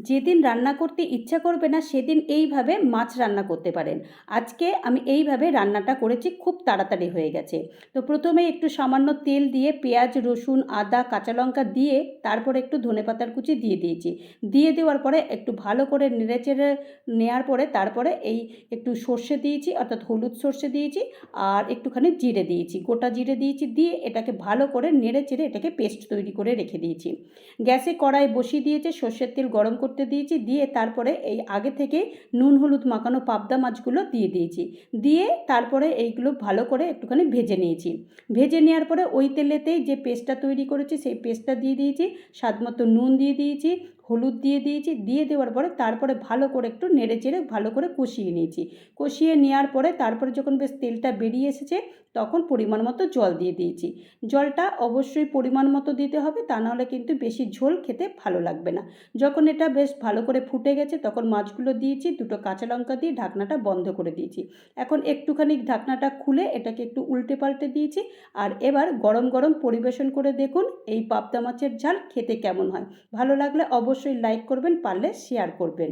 যেদিন রান্না করতে ইচ্ছা করবে না সেদিন এইভাবে মাছ রান্না করতে পারেন। আজকে আমি এইভাবে রান্নাটা করেছি, খুব তাড়াতাড়ি হয়ে গেছে। তো প্রথমে একটু সামান্য তেল দিয়ে পেঁয়াজ, রসুন, আদা, কাঁচা লঙ্কা দিয়ে তারপরে একটু ধনেপাতার কুচি দিয়ে দিয়েছি। দিয়ে দেওয়ার পরে একটু ভালো করে নেড়েচেড়ে নেওয়ার পরে তারপরে এই একটু সর্ষে দিয়েছি, অর্থাৎ হলুদ সর্ষে দিয়েছি, আর একটুখানি জিরে দিয়েছি, গোটা জিরে দিয়েছি। দিয়ে এটাকে ভালো করে নেড়েচেড়ে এটাকে পেস্ট তৈরি করে রেখে দিয়েছি। গ্যাসে কড়াই বসিয়ে দিয়েছে, সর্ষের তেল গরম করতে দিয়েছি। দিয়ে তারপরে এই আগে থেকে নুন হলুদ মাখানো পাবদা মাছগুলো দিয়ে দিয়েছি। দিয়ে তারপরে এইগুলো ভালো করে একটুখানি ভেজে নিয়েছি। ভেজে নেওয়ার পরে ওই তেলেতেই যে পেস্টটা তৈরি করেছি সেই পেস্টটা দিয়ে দিয়েছি, স্বাদ মতো নুন দিয়ে দিয়েছি, হলুদ দিয়ে দিয়েছি। দিয়ে দেওয়ার পরে তারপরে ভালো করে একটু নেড়েচেড়ে ভালো করে কষিয়ে নিয়েছি। কষিয়ে নেওয়ার পরে তারপরে যখন বেশ তেলটা বেরিয়ে এসেছে তখন পরিমাণ মতো জল দিয়ে দিয়েছি। জলটা অবশ্যই পরিমাণ মতো দিতে হবে, তা নাহলে কিন্তু বেশি ঝোল খেতে ভালো লাগবে না। যখন এটা বেশ ভালো করে ফুটে গেছে তখন মাছগুলো দিয়েছি, দুটো কাঁচা লঙ্কা দিয়ে ঢাকনাটা বন্ধ করে দিয়েছি। এখন একটুখানি ঢাকনাটা খুলে এটাকে একটু উল্টে পাল্টে দিয়েছি। আর এবার গরম গরম পরিবেশন করে দেখুন এই পাবদা মাছের ঝাল খেতে কেমন হয়। ভালো লাগলে অবশ্যই লাইক করবেন, পারলে শেয়ার করবেন।